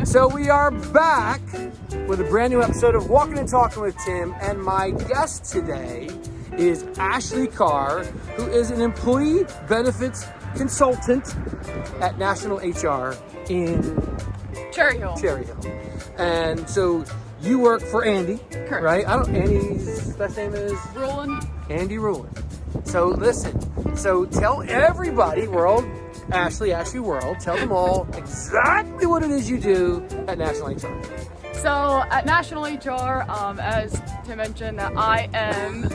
So we are back with a brand new episode of Walkin Talkin with Tim, and my guest today is Ashley Carr, who is an employee benefits consultant at National HR in Cherry Hill. And so you work for Andy, Correct. right? Andy's best name is? Roland. Andy Rulin. So listen, so tell everybody, Ashley World, tell them all exactly what it is you do at National HR. So at National HR, as Tim mentioned, I am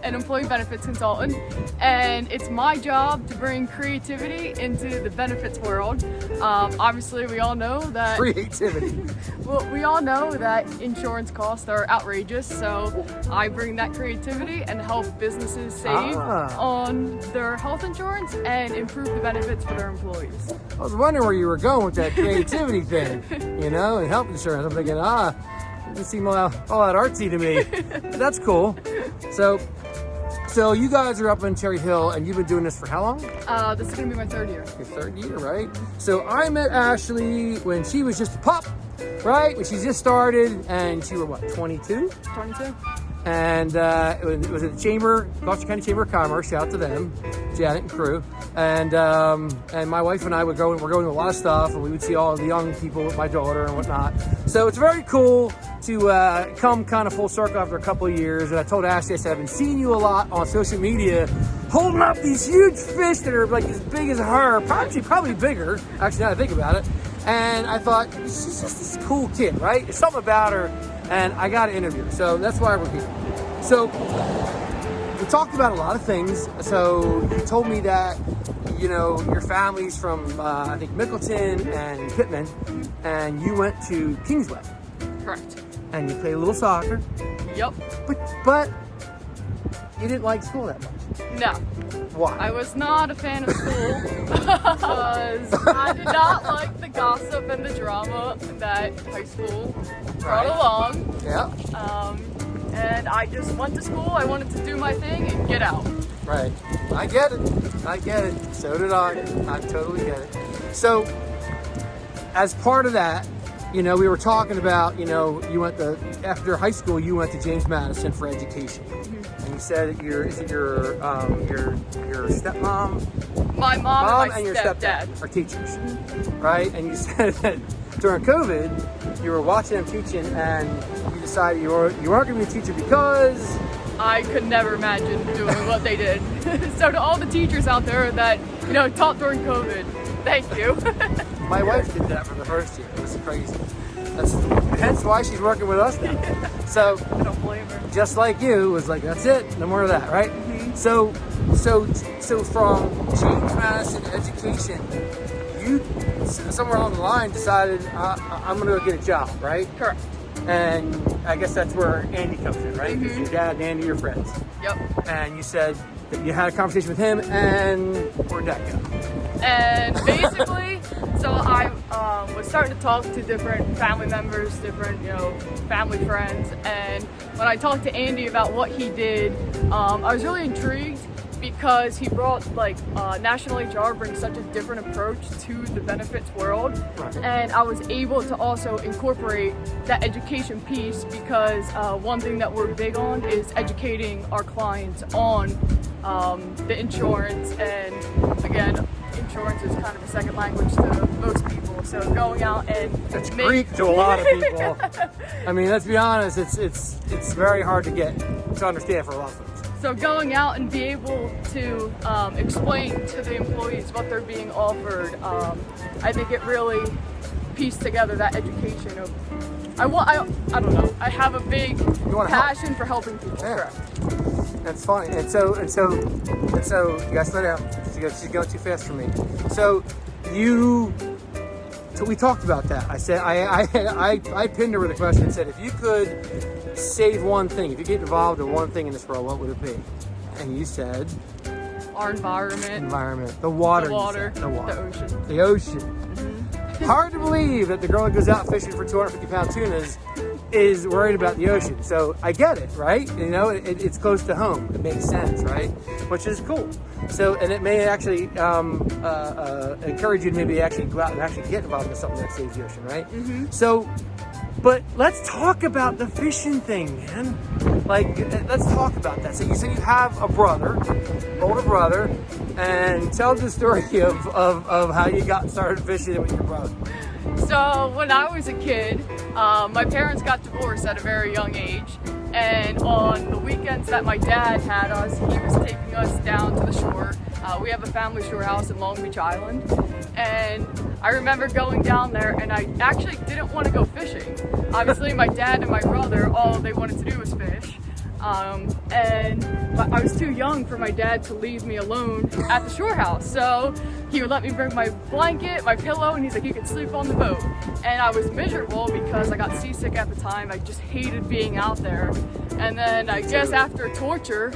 an employee benefits consultant, and it's my job to bring creativity into the benefits world. Obviously, we all know that Creativity. well, we all know that insurance costs are outrageous, so I bring that creativity and help businesses save on their health insurance and improve the benefits for their employees. I was wondering where you were going with that creativity thing, and health insurance. I'm thinking, it doesn't seem all that artsy to me. But that's cool. So you guys are up in Cherry Hill, and you've been doing this for how long? This is going to be my third year. Your third year, right? So I met Ashley when she was just a pup, right? When she just started, and she were what, 22? 22. And it was at the Gloucester County Chamber of Commerce. Shout out to them, Janet and crew. And my wife and I were going to a lot of stuff, and we would see all the young people with my daughter and whatnot. So it's very cool to come kind of full circle after a couple of years. And I told Ashley, I said, I've been seeing you a lot on social media, holding up these huge fish that are like as big as her, probably bigger. Actually, now that I think about it. And I thought, she's just this cool kid, right? There's something about her. And I got to interview her, so that's why we're here. So we talked about a lot of things. So you told me that, your family's from, I think, Mickleton and Pittman, and you went to Kingsway. Correct. And you played a little soccer. Yep. But you didn't like school that much. No. Why? I was not a fan of school because I did not like the gossip and the drama that high school brought along. Yeah. And I just went to school. I wanted to do my thing and get out. Right. I get it. So did I. I totally get it. So, as part of that, we were talking about, you went after high school, you went to James Madison for education. Mm-hmm. And you said that your stepmom? My mom and my your stepdad are teachers, right? And you said that during COVID, you were watching them teaching, and you decided you weren't going to be a teacher because I could never imagine doing what they did. So to all the teachers out there that taught during COVID, thank you. My wife did that for the first year. It was crazy. That's hence why she's working with us now. So I don't blame her. Just like you, was like, that's it, no more of that, right? Mm-hmm. So from James Madison education, you somewhere along the line decided I'm going to go get a job, right? Correct. And I guess that's where Andy comes in, right? Because Mm-hmm. your dad and Andy are friends. Yep. And you said that you had a conversation with him, and where'd that go? And basically, so I was starting to talk to different family members, different, family friends. And when I talked to Andy about what he did, I was really intrigued because he brought, National HR brings such a different approach to the benefits world. Right. And I was able to also incorporate that education piece because one thing that we're big on is educating our clients on the insurance. And again, insurance is kind of a second language to most people. So going out and it's Greek to a lot of people. I mean, let's be honest, it's very hard to understand for a lot of folks. So going out and be able to explain to the employees what they're being offered, I think it really pieced together that education of. I don't know. I have a big passion for helping people. Yeah. That's funny. And so you guys slow down. She's going too fast for me. So we talked about that. I said I pinned her with a question and said, if you could save one thing, if you get involved in one thing in this world, what would it be? And you said our environment, the water, the ocean. Mm-hmm. Hard to believe that the girl that goes out fishing for 250-pound tunas is worried about the ocean. So I get it, right? You know, it's close to home. It makes sense, right? Which is cool. So, and it may actually encourage you to maybe actually go out and actually get involved in something that saves the ocean, right? So, but let's talk about the fishing thing, man. Like, let's talk about that. So you said you have a brother, older brother, and tell the story of how you got started fishing with your brother. So when I was a kid, my parents got divorced at a very young age, and on the weekends that my dad had us, he was taking us down to the shore. We have a family shore house in Long Beach Island, and I remember going down there, and I actually didn't want to go fishing. Obviously, my dad and my brother, all they wanted to do was fish. And I was too young for my dad to leave me alone at the shore house. So he would let me bring my blanket, my pillow, and he's like, you can sleep on the boat. And I was miserable because I got seasick at the time. I just hated being out there. And then I guess after torture,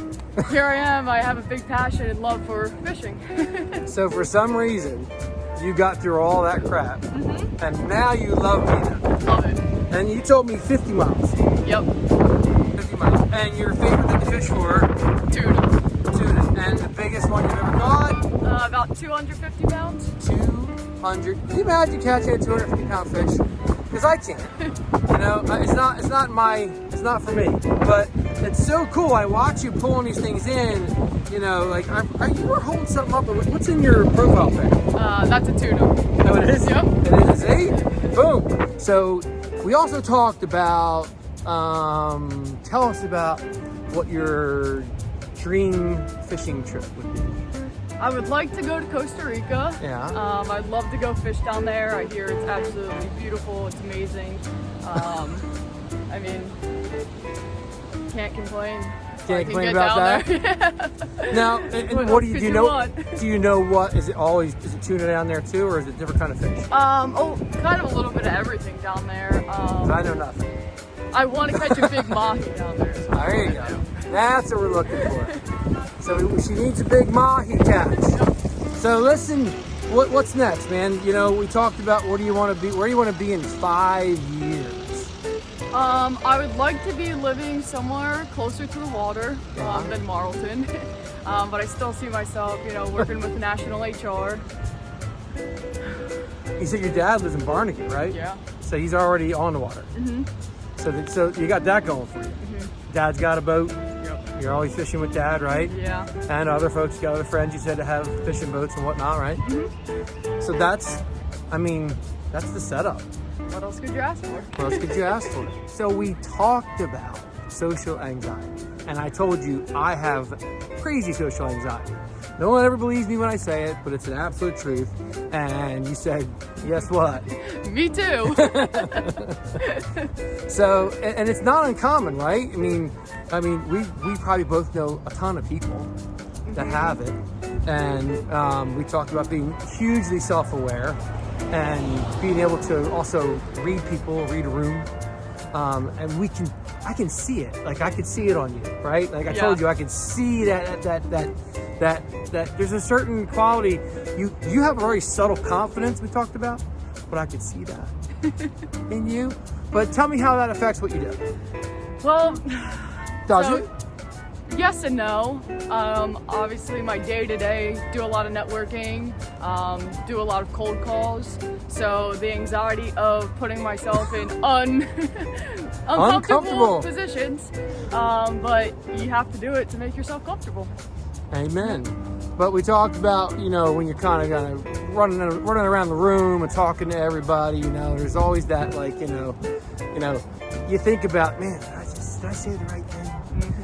here I am. I have a big passion and love for fishing. So for some reason, you got through all that crap, and now you love me. Love it. And you told me 50 miles. Yep. 50 miles. And your favorite thing to fish for? Tuna. Tuna. And the biggest one you've ever caught? About 250 pounds. 200. Can you imagine catching a 250-pound fish? Because I can't. You know, it's not for me. But it's so cool. I watch you pulling these things in. You know, like you were holding something up. What's in your profile pic? That's a tuna. Oh, it is. Yep. It is. See? Boom. So we also talked about. Tell us about what your dream fishing trip would be. I would like to go to Costa Rica. Yeah. I'd love to go fish down there. I hear it's absolutely beautiful. It's amazing. I mean, can't complain. Can't complain about that. Now, and what do you know? Do you know what is it tuna down there too, or is it a different kind of fish? Kind of a little bit of everything down there. 'Cause I know nothing. I want to catch a big mahi down there. There you go. That's what we're looking for. So she needs a big mahi catch. So listen, what's next, man? You know, we talked about where do you want to be? Where do you want to be in 5 years? I would like to be living somewhere closer to the water than Marlton, but I still see myself, you know, working with national HR. You said your dad lives in Barnegat, right? Yeah. So he's already on the water. So you got that going for you. Dad's got a boat. Yep. You're always fishing with Dad, right? Yeah. And other folks, you got other friends you said to have fishing boats and whatnot, right? So that's the setup. What else could you ask for? What else could you ask for? So we talked about social anxiety, and I told you I have crazy social anxiety. No one ever believes me when I say it, but it's an absolute truth. And you said, guess what? Me too. So, and it's not uncommon, right? I mean, we probably both know a ton of people that have it, and we talked about being hugely self-aware and being able to also read people, read a room, and I can see it. Like I could see it on you, right? Like I told you, I could see that there's a certain quality. You have a very subtle confidence we talked about, but I could see that in you. But tell me how that affects what you do. Well, does it? Yes and no. Obviously my day-to-day, do a lot of networking, do a lot of cold calls. So the anxiety of putting myself in uncomfortable positions, but you have to do it to make yourself comfortable. Amen. But we talked about, you know, when you're kind of running around the room and talking to everybody, you know, there's always that, like, you know, you think about, man, did I say the right thing?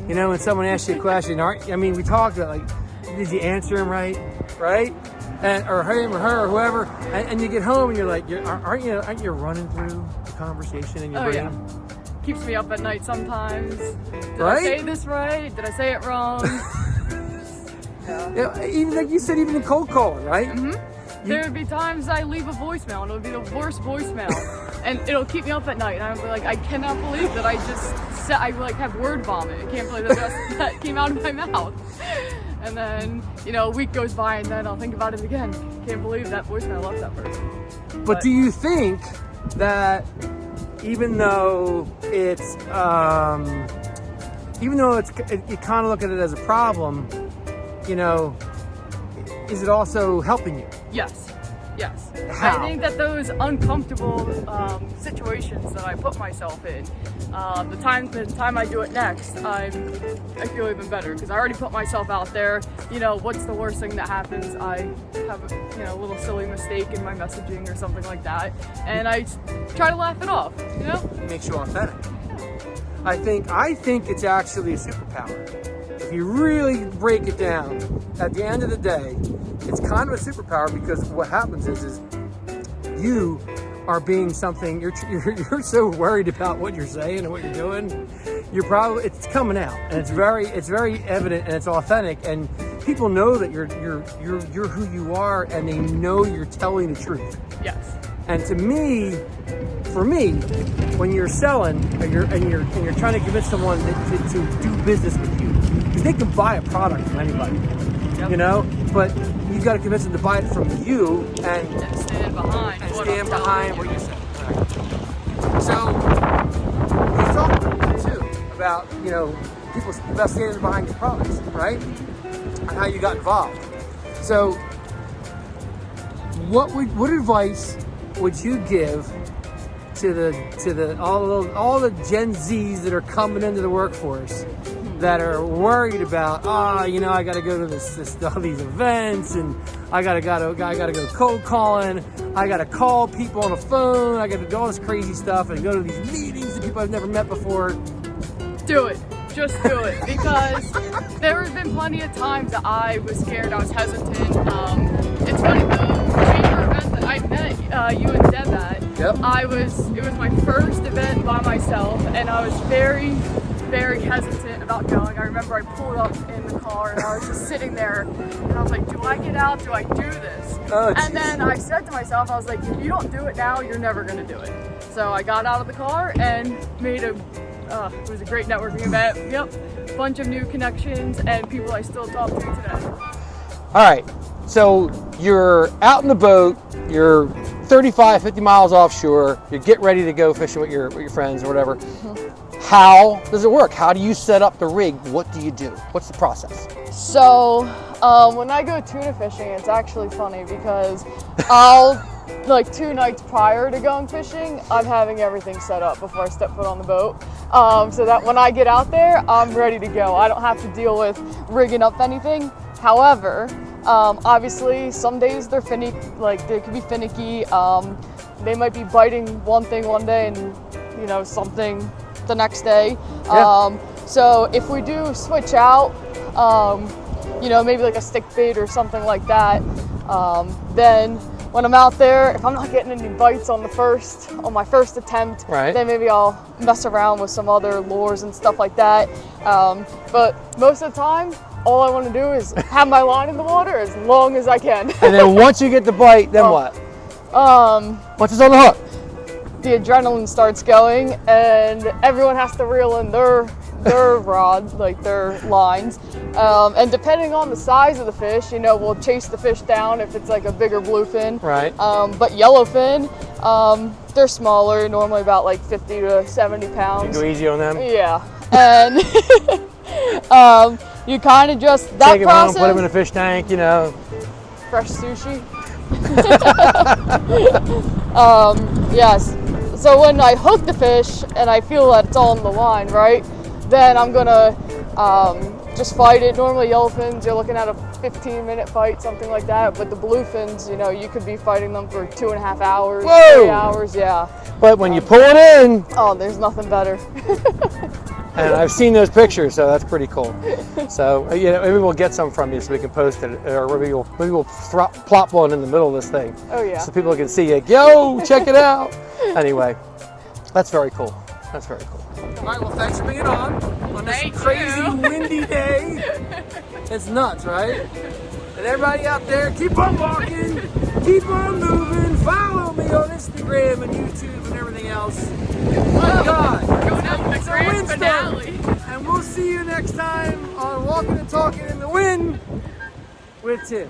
You know, when someone asks you a question, we talked about, like, did you answer him right? Or him or her or whoever, and you get home and you're like, aren't you running through the conversation in your brain? Yeah. Keeps me up at night sometimes. Did Right? I say this right? Did I say it wrong? Yeah, even like you said, even in cold calling, right? There would be times I leave a voicemail and it'll be the worst voicemail, and it'll keep me up at night. And I'm like, I cannot believe that I just said, I like have word vomit. I can't believe that came out of my mouth. And then, you know, a week goes by and then I'll think about it again. Can't believe that voicemail left that person. But do you think that even though you kind of look at it as a problem, is it also helping you? Yes. Yes. How? I think that those uncomfortable situations that I put myself in, the time I do it next, I feel even better because I already put myself out there. What's the worst thing that happens? I have a little silly mistake in my messaging or something like that, and I try to laugh it off. It makes you authentic. I think it's actually a superpower. If you really break it down, at the end of the day, it's kind of a superpower because what happens is you are being something. You're so worried about what you're saying and what you're doing. It's coming out, and it's very evident and it's authentic, and people know that you're who you are, and they know you're telling the truth. Yes. And for me, when you're selling and you're trying to convince someone to do business with you, because they can buy a product from anybody, but you got to convince them to buy it from you and stand behind what you say. Right. So we talked too about people about standing behind your products, right? And how you got involved. So what advice would you give to all the Gen Zs that are coming into the workforce that are worried about I got to go to all these events, and I got to go cold calling, I got to call people on the phone, I got to do all this crazy stuff and go to these meetings that people I've never met before? Do it. Just do it, because there have been plenty of times that I was scared, I was hesitant. It's funny, the chamber event that I met you and Deb at, Yep. it was my first event by myself, and I was very, very hesitant about going. I remember I pulled up in the car and I was just sitting there, and I was like, do I get out? Do I do this? Oh, and then I said to myself, I was like, if you don't do it now, you're never going to do it. So I got out of the car and made it was a great networking event. Yep, bunch of new connections and people I still talk to today. All right, so you're out in the boat, you're 35, 50 miles offshore, you get ready to go fishing with your friends or whatever. Mm-hmm. How does it work? How do you set up the rig? What do you do? What's the process? So when I go tuna fishing, it's actually funny because like 2 nights prior to going fishing, I'm having everything set up before I step foot on the boat, so that when I get out there, I'm ready to go. I don't have to deal with rigging up anything. However, obviously some days they're finicky, they could be finicky. They might be biting one thing one day and something the next day. Yeah. So if we do switch out, maybe like a stick bait or something like that, then when I'm out there, if I'm not getting any bites on my first attempt, right, then maybe I'll mess around with some other lures and stuff like that. But most of the time, all I want to do is have my line in the water as long as I can. And then once you get the bite, then what? Once it's on the hook, the adrenaline starts going, and everyone has to reel in their rod, like their lines. And depending on the size of the fish, we'll chase the fish down if it's like a bigger bluefin. Right. But yellowfin, they're smaller, normally about like 50 to 70 pounds. You go easy on them? Yeah. And you kind of just, that take them home, put them in a fish tank, fresh sushi. Yes. So when I hook the fish and I feel that it's all on the line, right, then I'm gonna just fight it. Normally yellowfins, you're looking at a 15-minute fight, something like that. But the bluefins, you could be fighting them for 2.5 hours, Whoa! 3 hours, yeah. But when you pull it in, oh, there's nothing better. and I've seen those pictures, so that's pretty cool. So maybe we'll get some from you so we can post it, or maybe we'll plop one in the middle of this thing. Oh yeah. So people can see it. Yo, check it out. Anyway, that's very cool. That's very cool. All right, well, thanks for being on this crazy windy day. It's nuts, right? And everybody out there, keep on walking, keep on moving. Follow me on Instagram and YouTube and everything else. My God, Going out to the grand finale. and we'll see you next time on Walkin' and Talkin' in the Wind with Tim.